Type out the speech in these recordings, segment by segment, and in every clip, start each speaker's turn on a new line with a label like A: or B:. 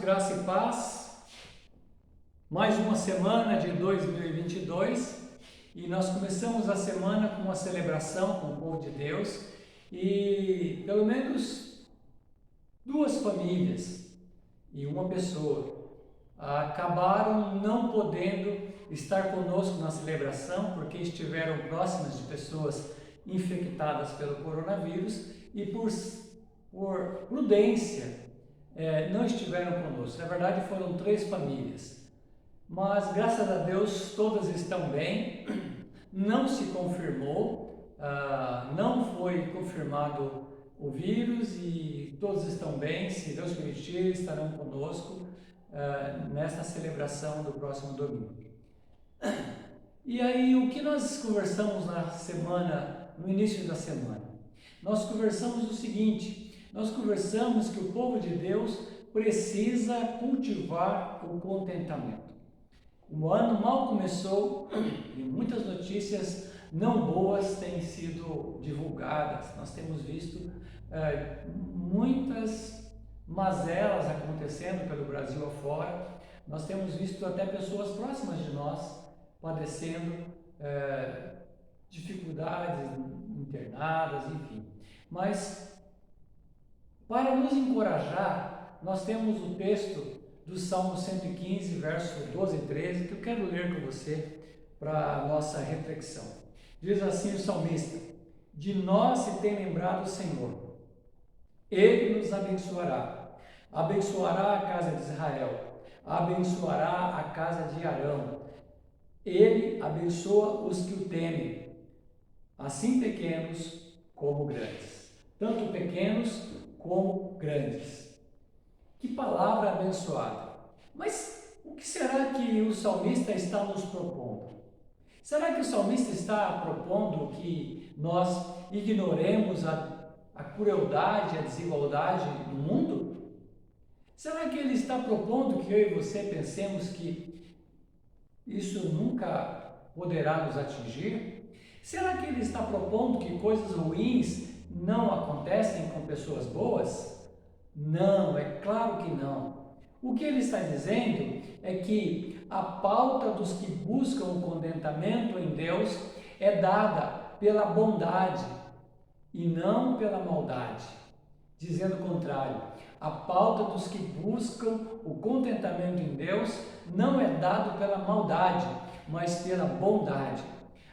A: graça e paz. Mais uma semana de 2022 e nós começamos a semana com uma celebração com o povo de Deus e pelo menos duas famílias e uma pessoa acabaram não podendo estar conosco na celebração porque estiveram próximas de pessoas infectadas pelo coronavírus e por prudência não estiveram conosco. Na verdade foram 3 famílias, mas graças a Deus todas estão bem, não se confirmou, não foi confirmado o vírus e todos estão bem. Se Deus permitir, estarão conosco nesta celebração do próximo domingo. E aí, o que nós conversamos na semana, no início da semana? Nós conversamos o seguinte: nós conversamos que o povo de Deus precisa cultivar o contentamento. O ano mal começou e muitas notícias não boas têm sido divulgadas. Nós temos visto muitas mazelas acontecendo pelo Brasil afora. Nós temos visto até pessoas próximas de nós padecendo dificuldades, internadas, enfim. Mas para nos encorajar, nós temos o texto do Salmo 115, verso 12 e 13, que eu quero ler com você para a nossa reflexão. Diz assim o salmista: de nós se tem lembrado o Senhor, Ele nos abençoará, abençoará a casa de Israel, abençoará a casa de Arão, Ele abençoa os que o temem, assim pequenos como grandes, tanto pequenos como grandes. Que palavra abençoada! Mas o que será que o salmista está nos propondo? Será que o salmista está propondo que nós ignoremos a crueldade, a desigualdade do mundo? Será que ele está propondo que eu e você pensemos que isso nunca poderá nos atingir? Será que ele está propondo que coisas ruins não acontecem com pessoas boas? Não, é claro que não. O que ele está dizendo é que a pauta dos que buscam o contentamento em Deus é dada pela bondade e não pela maldade. Dizendo o contrário, a pauta dos que buscam o contentamento em Deus não é dado pela maldade, mas pela bondade.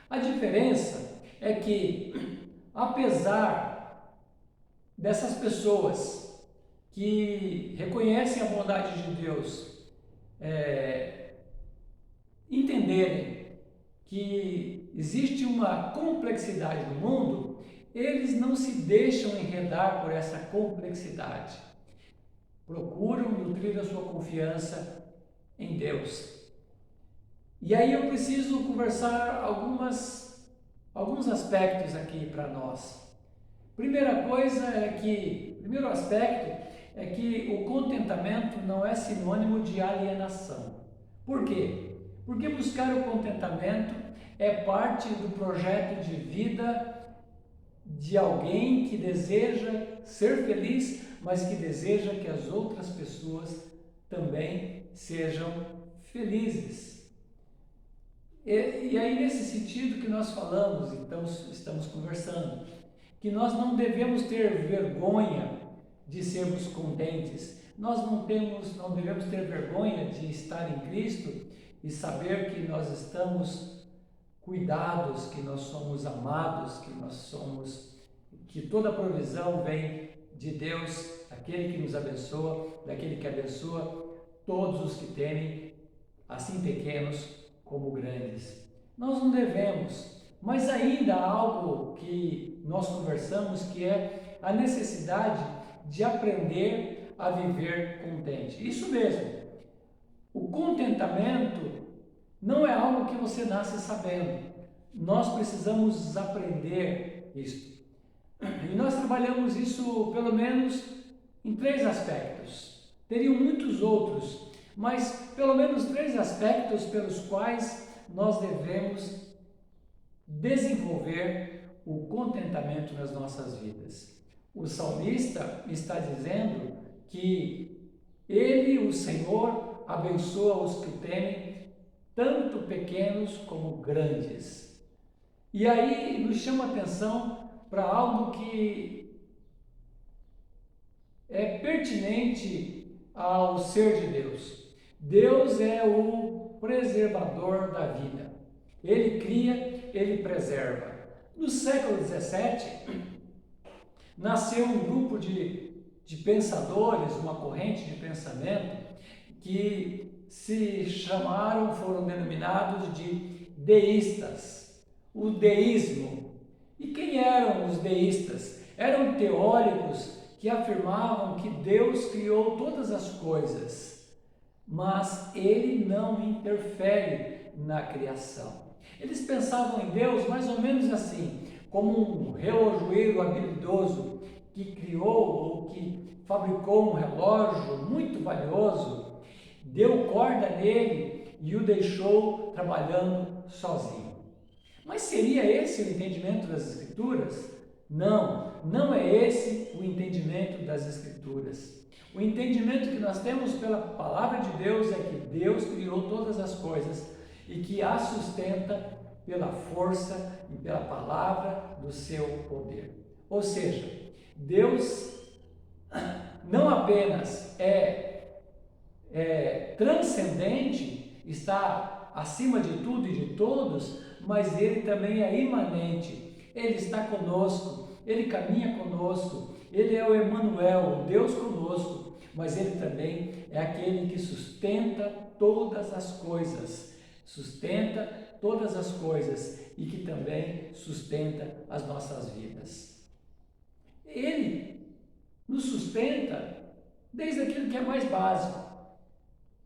A: A diferença é que, apesar dessas pessoas que reconhecem a bondade de Deus, entenderem que existe uma complexidade no mundo, eles não se deixam enredar por essa complexidade. Procuram nutrir a sua confiança em Deus. E aí eu preciso conversar alguns aspectos aqui para nós. Primeiro aspecto é que o contentamento não é sinônimo de alienação. Por quê? Porque buscar o contentamento é parte do projeto de vida de alguém que deseja ser feliz, mas que deseja que as outras pessoas também sejam felizes. E aí, nesse sentido que nós falamos, então estamos conversando, que nós não devemos ter vergonha de sermos contentes. Nós não devemos ter vergonha de estar em Cristo e saber que nós estamos cuidados, que nós somos amados, que toda provisão vem de Deus, aquele que nos abençoa, daquele que abençoa todos os que temem, assim pequenos como grandes. Nós não devemos, mas ainda há algo que nós conversamos, que é a necessidade de aprender a viver contente. Isso mesmo, o contentamento não é algo que você nasce sabendo. Nós precisamos aprender isso. E nós trabalhamos isso pelo menos em 3 aspectos. Teriam muitos outros, mas pelo menos 3 aspectos pelos quais nós devemos desenvolver o contentamento nas nossas vidas. O salmista está dizendo que Ele, o Senhor, abençoa os que o temem, tanto pequenos como grandes. E aí nos chama a atenção para algo que é pertinente ao ser de Deus. Deus é o preservador da vida. Ele cria, ele preserva. No século XVII, nasceu um grupo de pensadores, uma corrente de pensamento, que se chamaram, foram denominados de deístas. O deísmo. E quem eram os deístas? Eram teóricos que afirmavam que Deus criou todas as coisas, mas ele não interfere na criação. Eles pensavam em Deus mais ou menos assim, como um relojoeiro habilidoso que criou ou que fabricou um relógio muito valioso, deu corda nele e o deixou trabalhando sozinho. Mas seria esse o entendimento das Escrituras? Não, não é esse o entendimento das Escrituras. O entendimento que nós temos pela palavra de Deus é que Deus criou todas as coisas e que as sustenta pela força e pela palavra do seu poder. Ou seja, Deus não apenas é transcendente, está acima de tudo e de todos, mas ele também é imanente. Ele está conosco, ele caminha conosco, ele é o Emanuel, o Deus conosco, mas ele também é aquele que sustenta todas as coisas, e que também sustenta as nossas vidas. Ele nos sustenta desde aquilo que é mais básico,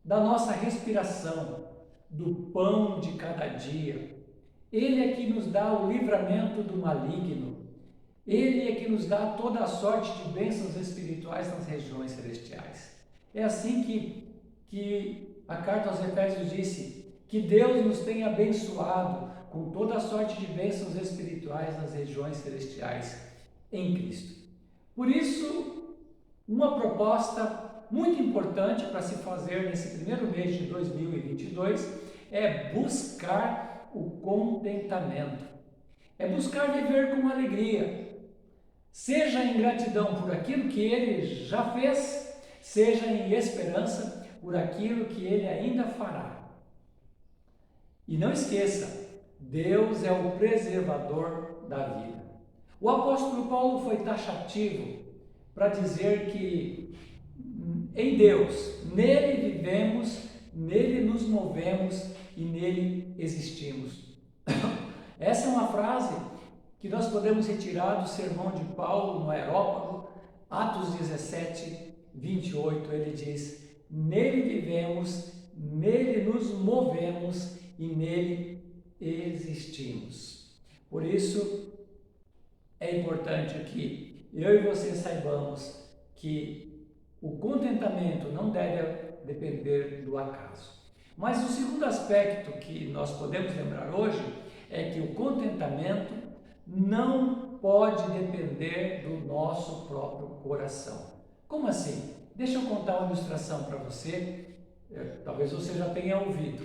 A: da nossa respiração, do pão de cada dia. Ele é que nos dá o livramento do maligno. Ele é que nos dá toda a sorte de bênçãos espirituais nas regiões celestiais. É assim que a carta aos Efésios disse, que Deus nos tem abençoado com toda a sorte de bênçãos espirituais nas regiões celestiais em Cristo. Por isso, uma proposta muito importante para se fazer nesse primeiro mês de 2022 é buscar o contentamento. É buscar viver com alegria, seja em gratidão por aquilo que Ele já fez, seja em esperança por aquilo que Ele ainda fará. E não esqueça, Deus é o preservador da vida. O apóstolo Paulo foi taxativo para dizer que em Deus, nele vivemos, nele nos movemos e nele existimos. Essa é uma frase que nós podemos retirar do sermão de Paulo no Areópago, Atos 17, 28. Ele diz: nele vivemos, nele nos movemos e nele existimos. Por isso, é importante que eu e você saibamos que o contentamento não deve depender do acaso. Mas o segundo aspecto que nós podemos lembrar hoje é que o contentamento não pode depender do nosso próprio coração. Como assim? Deixa eu contar uma ilustração para você, talvez você já tenha ouvido,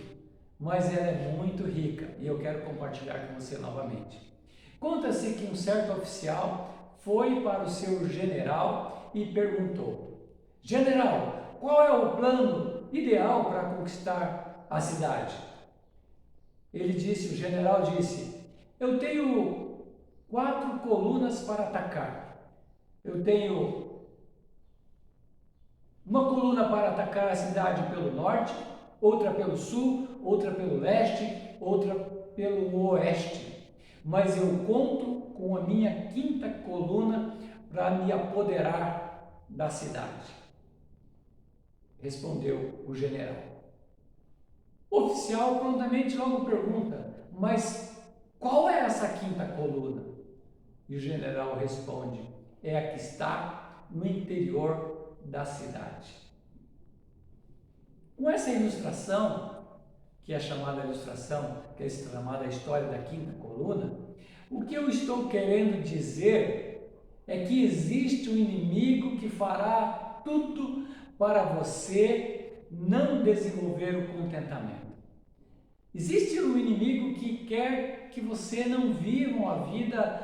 A: mas ela é muito rica e eu quero compartilhar com você novamente. Conta-se que um certo oficial foi para o seu general e perguntou: General, qual é o plano ideal para conquistar a cidade? O general disse: eu tenho 4 colunas para atacar. Eu tenho uma coluna para atacar a cidade pelo norte, outra pelo sul, outra pelo leste, outra pelo oeste. Mas eu conto com a minha 5ª coluna para me apoderar da cidade. Respondeu o general. O oficial prontamente logo pergunta: mas qual é essa 5ª coluna? E o general responde: é a que está no interior da cidade. Com essa ilustração, que é chamada ilustração, que é chamada a história da 5ª coluna, o que eu estou querendo dizer é que existe um inimigo que fará tudo para você não desenvolver o contentamento. Existe um inimigo que quer que você não viva uma vida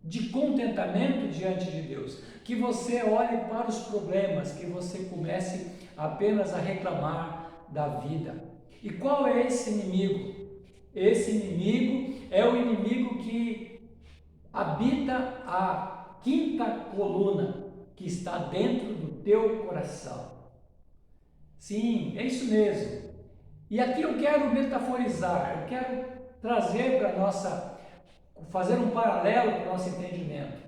A: de contentamento diante de Deus, que você olhe para os problemas, que você comece apenas a reclamar da vida. E qual é esse inimigo? Esse inimigo é o inimigo que habita a quinta coluna que está dentro do teu coração. Sim, é isso mesmo. E aqui eu quero metaforizar, eu quero trazer para fazer um paralelo para o nosso entendimento.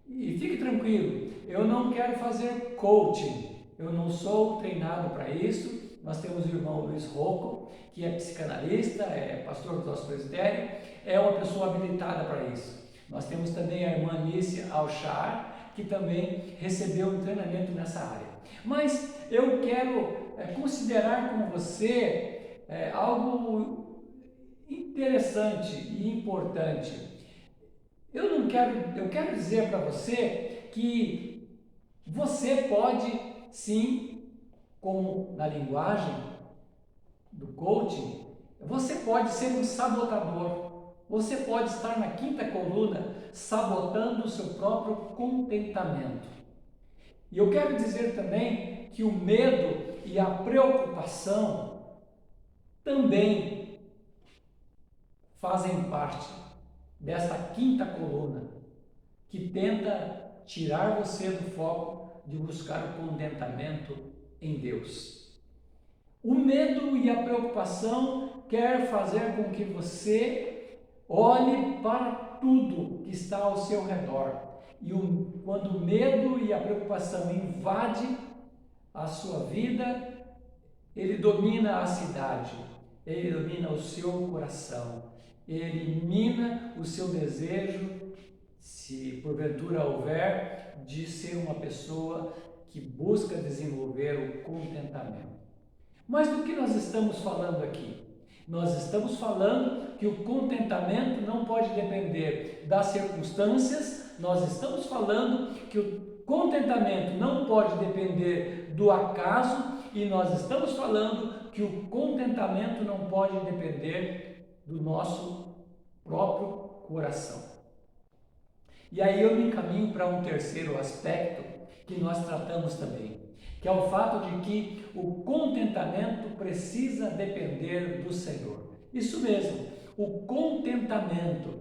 A: E fique tranquilo, eu não quero fazer coaching, eu não sou treinado para isso. Nós temos o irmão Luiz Rocco, que é psicanalista, é pastor do nosso presbitério, é uma pessoa habilitada para isso. Nós temos também a irmã Nícia Alchar, que também recebeu um treinamento nessa área. Mas eu quero considerar com você algo interessante e importante. Eu quero dizer para você que você pode sim, como na linguagem do coaching, você pode ser um sabotador. Você pode estar na quinta coluna sabotando o seu próprio contentamento. E eu quero dizer também que o medo e a preocupação também fazem parte desta quinta coluna que tenta tirar você do foco de buscar o contentamento em Deus. O medo e a preocupação quer fazer com que você olhe para tudo que está ao seu redor. E quando o medo e a preocupação invadem a sua vida, ele domina a cidade, ele domina o seu coração, ele elimina o seu desejo, se porventura houver, de ser uma pessoa que busca desenvolver o contentamento. Mas do que nós estamos falando aqui? Nós estamos falando que o contentamento não pode depender das circunstâncias, nós estamos falando que o contentamento não pode depender do acaso e nós estamos falando que o contentamento não pode depender do nosso próprio coração. E aí eu me encaminho para um terceiro aspecto que nós tratamos também, que é o fato de que o contentamento precisa depender do Senhor. Isso mesmo, o contentamento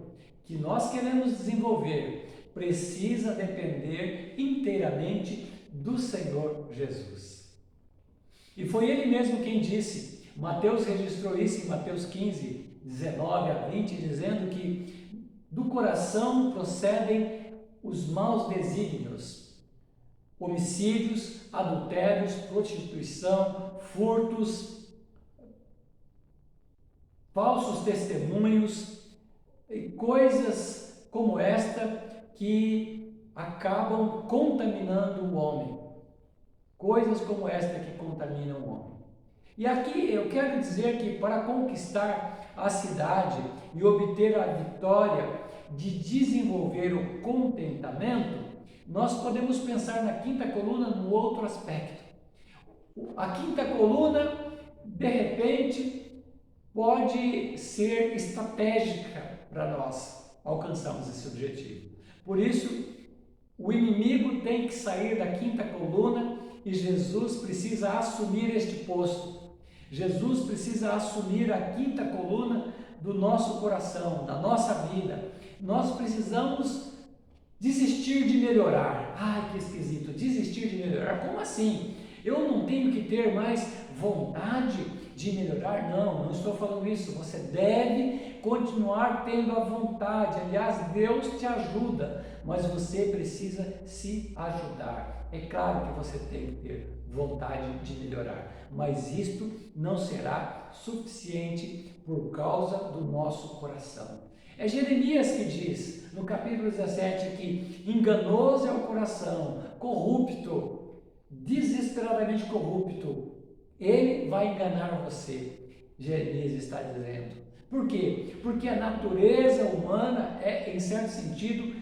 A: que nós queremos desenvolver precisa depender inteiramente do Senhor Jesus. E foi Ele mesmo quem disse, Mateus registrou isso em Mateus 15, 19 a 20, dizendo que do coração procedem os maus desígnios, homicídios, adultérios, prostituição, furtos, falsos testemunhos e coisas como esta que acabam contaminando o homem. Coisas como esta que contaminam o homem. E aqui eu quero dizer que para conquistar a cidade e obter a vitória de desenvolver o contentamento, nós podemos pensar na quinta coluna no outro aspecto. A quinta coluna, de repente, pode ser estratégica para nós alcançarmos esse objetivo. Por isso, o inimigo tem que sair da quinta coluna e Jesus precisa assumir este posto. Jesus precisa assumir a quinta coluna do nosso coração, da nossa vida. Nós precisamos desistir de melhorar. Ai, que esquisito, desistir de melhorar. Como assim? Eu não tenho que ter mais vontade de melhorar? Não estou falando isso. Você deve continuar tendo a vontade. Aliás, Deus te ajuda, mas você precisa se ajudar. É claro que você tem que ter vontade de melhorar, mas isto não será suficiente por causa do nosso coração. É Jeremias que diz, no capítulo 17, que enganoso é o coração, corrupto, desesperadamente corrupto, ele vai enganar você, Jeremias está dizendo. Por quê? Porque a natureza humana é, em certo sentido,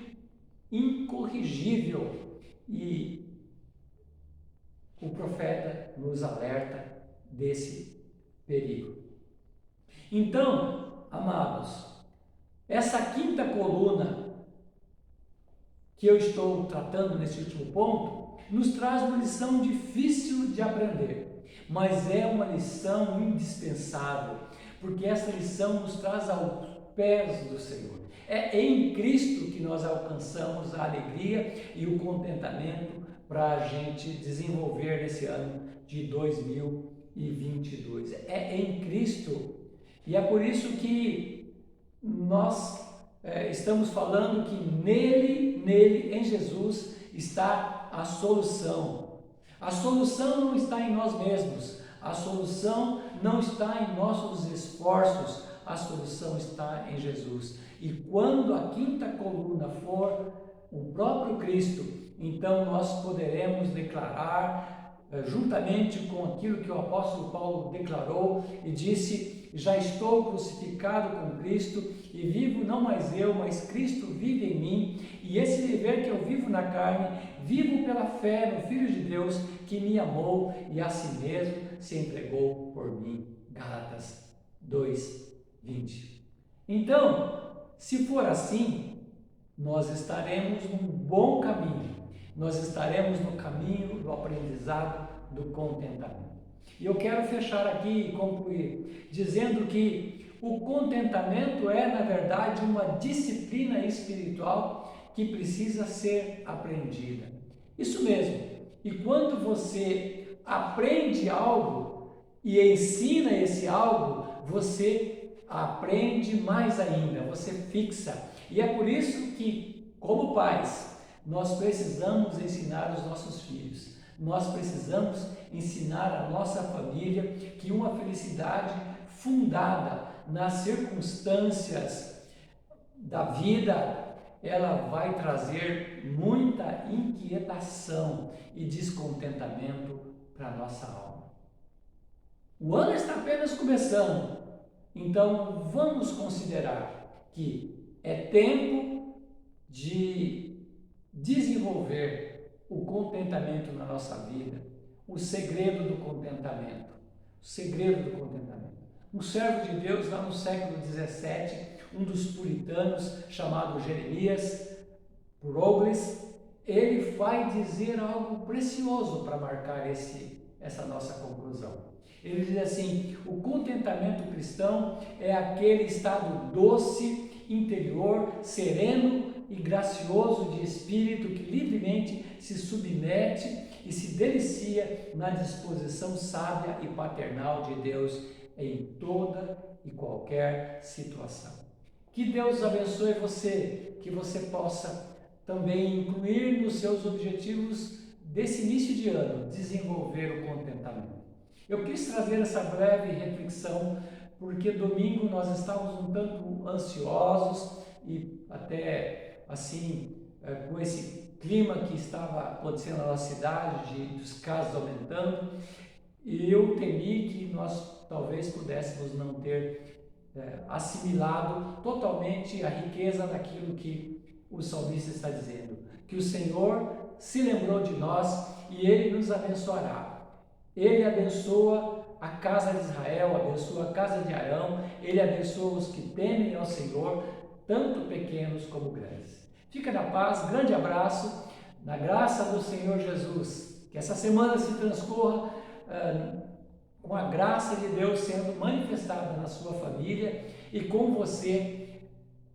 A: incorrigível e o profeta nos alerta desse perigo. Então, amados, essa quinta coluna que eu estou tratando nesse último ponto nos traz uma lição difícil de aprender, mas é uma lição indispensável, porque essa lição nos traz aos pés do Senhor. É em Cristo que nós alcançamos a alegria e o contentamento para a gente desenvolver nesse ano de 2022. É em Cristo, e é por isso que nós estamos falando que nele, em Jesus, está a solução. A solução não está em nós mesmos, a solução não está em nossos esforços, a solução está em Jesus. E quando a quinta coluna for o próprio Cristo, então nós poderemos declarar, juntamente com aquilo que o apóstolo Paulo declarou e disse: já estou crucificado com Cristo e vivo não mais eu, mas Cristo vive em mim, e esse viver que eu vivo na carne, vivo pela fé no Filho de Deus que me amou e a si mesmo se entregou por mim. Gálatas 2:20. Então, se for assim, nós estaremos num bom caminho, nós estaremos no caminho do aprendizado do contentamento. E eu quero fechar aqui e concluir dizendo que o contentamento é, na verdade, uma disciplina espiritual que precisa ser aprendida. Isso mesmo. E quando você aprende algo e ensina esse algo, você aprende mais ainda, você fixa. E é por isso que, como pais, nós precisamos ensinar os nossos filhos. Nós precisamos ensinar a nossa família que uma felicidade fundada nas circunstâncias da vida, ela vai trazer muita inquietação e descontentamento para a nossa alma. O ano está apenas começando, então vamos considerar que é tempo de desenvolver o contentamento na nossa vida, o segredo do contentamento, o segredo do contentamento. Um servo de Deus lá no século XVII, um dos puritanos chamado Jeremias Purogles, ele vai dizer algo precioso para marcar essa nossa conclusão. Ele diz assim: o contentamento cristão é aquele estado doce, interior, sereno e gracioso de espírito que livremente se submete e se delicia na disposição sábia e paternal de Deus em toda e qualquer situação. Que Deus abençoe você, que você possa também incluir nos seus objetivos desse início de ano, desenvolver o contentamento. Eu quis trazer essa breve reflexão porque domingo nós estávamos um tanto ansiosos e até assim, com esse clima que estava acontecendo na nossa cidade, dos casos aumentando, e eu temi que nós talvez pudéssemos não ter assimilado totalmente a riqueza daquilo que o salmista está dizendo, que o Senhor se lembrou de nós e Ele nos abençoará. Ele abençoa a casa de Israel, abençoa a casa de Arão, Ele abençoa os que temem ao Senhor, tanto pequenos como grandes. Fica na paz, grande abraço, na graça do Senhor Jesus. Que essa semana se transcorra com a graça de Deus sendo manifestada na sua família e com você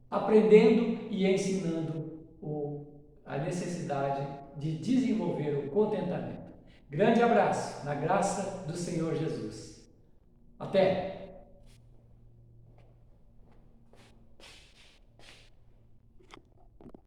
A: aprendendo e ensinando a necessidade de desenvolver o contentamento. Grande abraço, na graça do Senhor Jesus. Até!